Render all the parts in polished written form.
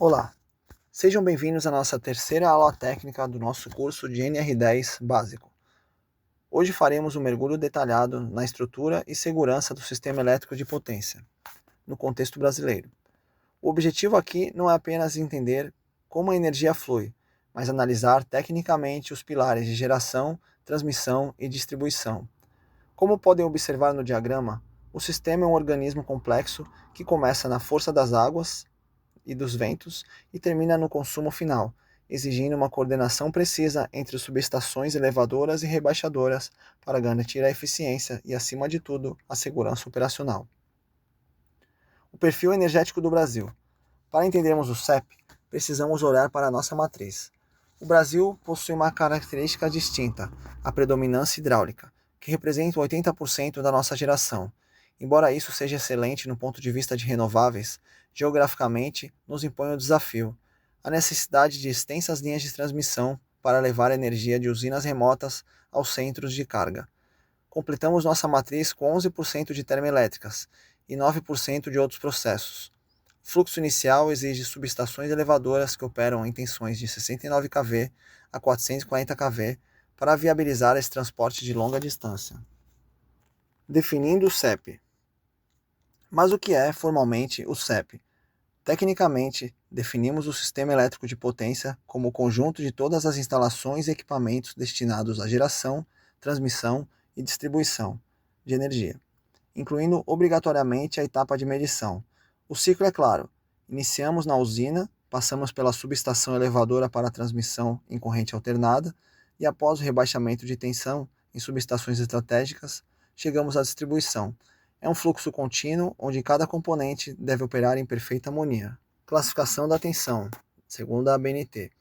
Olá, sejam bem-vindos à nossa terceira aula técnica do nosso curso de NR10 básico. Hoje faremos um mergulho detalhado na estrutura e segurança do sistema elétrico de potência, no contexto brasileiro. O objetivo aqui não é apenas entender como a energia flui, mas analisar tecnicamente os pilares de geração, transmissão e distribuição. Como podem observar no diagrama, o sistema é um organismo complexo que começa na força das águas e dos ventos e termina no consumo final, exigindo uma coordenação precisa entre subestações elevadoras e rebaixadoras para garantir a eficiência e, acima de tudo, a segurança operacional. O perfil energético do Brasil. Para entendermos o CEP, precisamos olhar para a nossa matriz. O Brasil possui uma característica distinta, a predominância hidráulica, que representa 80% da nossa geração. Embora isso seja excelente no ponto de vista de renováveis, geograficamente nos impõe o desafio, a necessidade de extensas linhas de transmissão para levar energia de usinas remotas aos centros de carga. Completamos nossa matriz com 11% de termoelétricas e 9% de outros processos. Fluxo inicial exige subestações elevadoras que operam em tensões de 69 kV a 440 kV para viabilizar esse transporte de longa distância. Definindo o CEP. Mas o que é formalmente o CEP? Tecnicamente, definimos o sistema elétrico de potência como o conjunto de todas as instalações e equipamentos destinados à geração, transmissão e distribuição de energia, incluindo obrigatoriamente a etapa de medição. O ciclo é claro: iniciamos na usina, passamos pela subestação elevadora para a transmissão em corrente alternada e, após o rebaixamento de tensão em subestações estratégicas, chegamos à distribuição. É um fluxo contínuo onde cada componente deve operar em perfeita harmonia. Classificação da tensão, segundo a ABNT.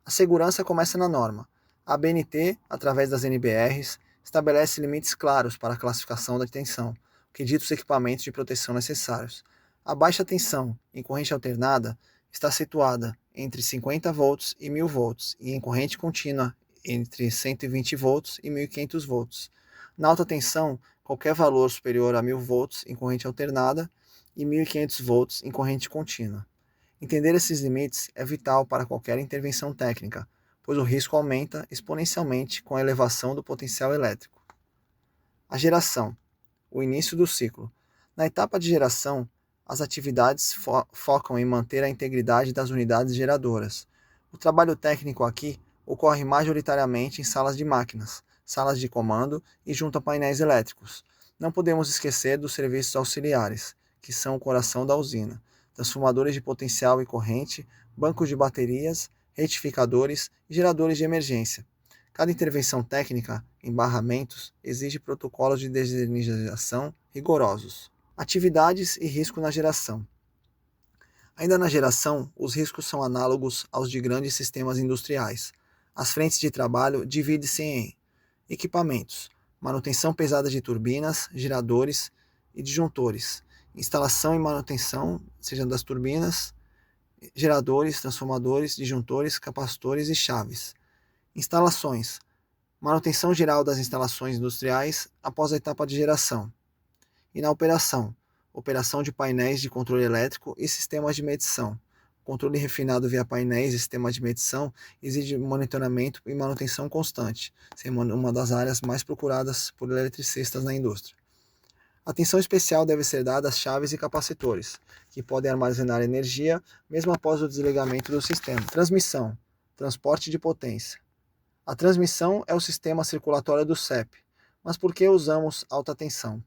A segurança começa na norma. A ABNT, através das NBRs, estabelece limites claros para a classificação da tensão, que dita os equipamentos de proteção necessários. A baixa tensão em corrente alternada está situada entre 50 volts e 1000 volts e em corrente contínua entre 120 volts e 1500 volts. Na alta tensão, qualquer valor superior a 1000 volts em corrente alternada e 1500 volts em corrente contínua. Entender esses limites é vital para qualquer intervenção técnica, pois o risco aumenta exponencialmente com a elevação do potencial elétrico. A geração, o início do ciclo. Na etapa de geração, as atividades focam em manter a integridade das unidades geradoras. O trabalho técnico aqui ocorre majoritariamente em salas de máquinas, salas de comando e junto a painéis elétricos. Não podemos esquecer dos serviços auxiliares, que são o coração da usina: transformadores de potencial e corrente, bancos de baterias, retificadores e geradores de emergência. Cada intervenção técnica em barramentos exige protocolos de desalinização rigorosos. Atividades e risco na geração. Ainda na geração, os riscos são análogos aos de grandes sistemas industriais. As frentes de trabalho dividem-se em equipamentos, manutenção pesada de turbinas, geradores e disjuntores, instalação e manutenção, seja das turbinas, geradores, transformadores, disjuntores, capacitores e chaves. Instalações, manutenção geral das instalações industriais após a etapa de geração. E na operação, operação de painéis de controle elétrico e sistemas de medição. Controle refinado via painéis e sistemas de medição exige monitoramento e manutenção constante, sendo uma das áreas mais procuradas por eletricistas na indústria. Atenção especial deve ser dada às chaves e capacitores, que podem armazenar energia mesmo após o desligamento do sistema. Transmissão, transporte de potência. A transmissão é o sistema circulatório do CEP, mas por que usamos alta tensão?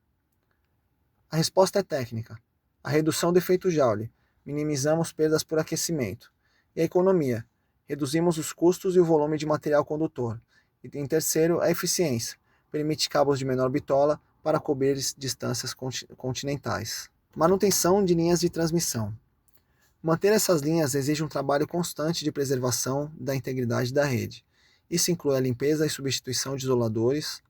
A resposta é técnica. A redução do efeito Joule, minimizamos perdas por aquecimento. E a economia, reduzimos os custos e o volume de material condutor. E em terceiro, a eficiência, permite cabos de menor bitola para cobrir distâncias continentais. Manutenção de linhas de transmissão. Manter essas linhas exige um trabalho constante de preservação da integridade da rede. Isso inclui a limpeza e substituição de isoladores,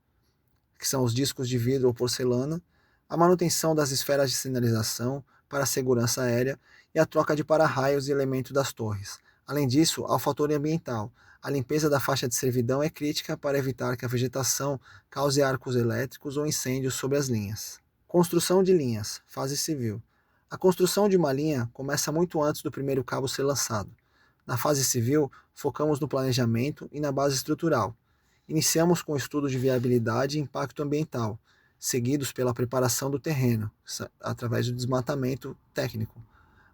que são os discos de vidro ou porcelana, a manutenção das esferas de sinalização para a segurança aérea e a troca de para-raios e elementos das torres. Além disso, há o fator ambiental. A limpeza da faixa de servidão é crítica para evitar que a vegetação cause arcos elétricos ou incêndios sobre as linhas. Construção de linhas, fase civil. A construção de uma linha começa muito antes do primeiro cabo ser lançado. Na fase civil, focamos no planejamento e na base estrutural. Iniciamos com o estudo de viabilidade e impacto ambiental, seguidos pela preparação do terreno, através do desmatamento técnico.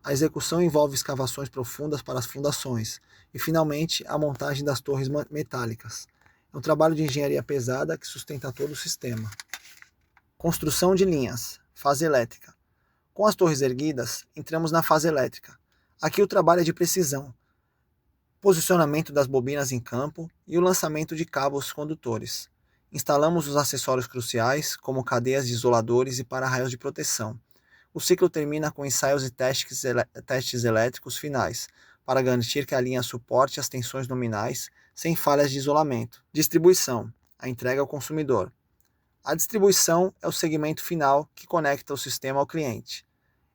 A execução envolve escavações profundas para as fundações e, finalmente, a montagem das torres metálicas. É um trabalho de engenharia pesada que sustenta todo o sistema. Construção de linhas, fase elétrica. Com as torres erguidas, entramos na fase elétrica. Aqui o trabalho é de precisão, posicionamento das bobinas em campo e o lançamento de cabos condutores. Instalamos os acessórios cruciais, como cadeias de isoladores e para-raios de proteção. O ciclo termina com ensaios e testes elétricos finais, para garantir que a linha suporte as tensões nominais sem falhas de isolamento. Distribuição, a entrega ao consumidor. A distribuição é o segmento final que conecta o sistema ao cliente.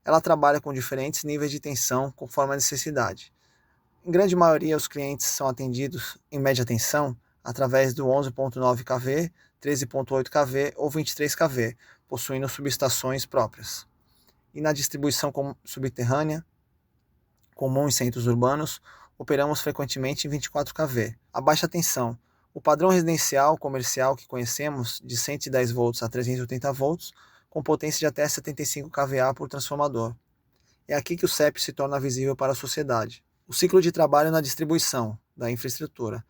Ela trabalha com diferentes níveis de tensão conforme a necessidade. Em grande maioria, os clientes são atendidos em média tensão através do 11.9 kV, 13.8 kV ou 23 kV, possuindo subestações próprias. E na distribuição subterrânea, comum em centros urbanos, operamos frequentemente em 24 kV. A baixa tensão. O padrão residencial comercial que conhecemos, de 110 volts a 380 volts, com potência de até 75 kVA por transformador. É aqui que o CEP se torna visível para a sociedade. O ciclo de trabalho na distribuição da infraestrutura.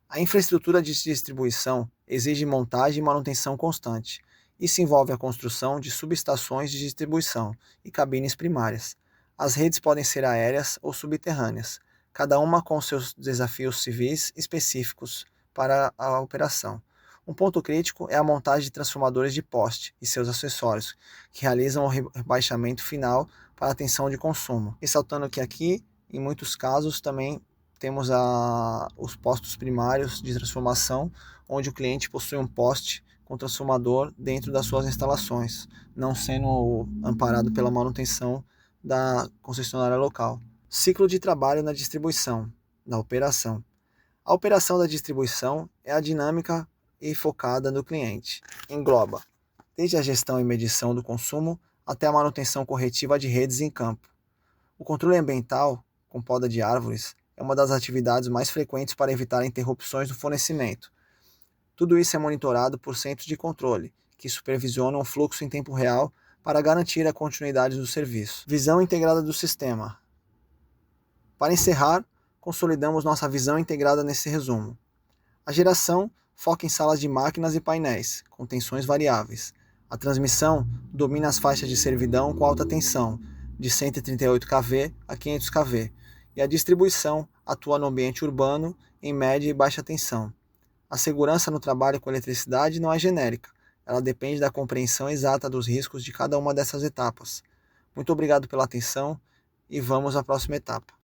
A infraestrutura de distribuição exige montagem e manutenção constante. Isso envolve a construção de subestações de distribuição e cabines primárias. As redes podem ser aéreas ou subterrâneas, cada uma com seus desafios civis específicos para a operação. Um ponto crítico é a montagem de transformadores de poste e seus acessórios, que realizam o rebaixamento final para a tensão de consumo. Ressaltando que aqui, em muitos casos, também temos os postos primários de transformação, onde o cliente possui um poste com transformador dentro das suas instalações, não sendo amparado pela manutenção da concessionária local. Ciclo de trabalho na distribuição, na operação. A operação da distribuição é a dinâmica e focada no cliente. Engloba desde a gestão e medição do consumo até a manutenção corretiva de redes em campo. O controle ambiental, com poda de árvores, é uma das atividades mais frequentes para evitar interrupções no fornecimento. Tudo isso é monitorado por centros de controle, que supervisionam o fluxo em tempo real para garantir a continuidade do serviço. Visão integrada do sistema. Para encerrar, consolidamos nossa visão integrada nesse resumo. A geração foca em salas de máquinas e painéis, com tensões variáveis. A transmissão domina as faixas de servidão com alta tensão, de 138 kV a 500 kV, e a distribuição atua no ambiente urbano em média e baixa tensão. A segurança no trabalho com eletricidade não é genérica, ela depende da compreensão exata dos riscos de cada uma dessas etapas. Muito obrigado pela atenção e vamos à próxima etapa.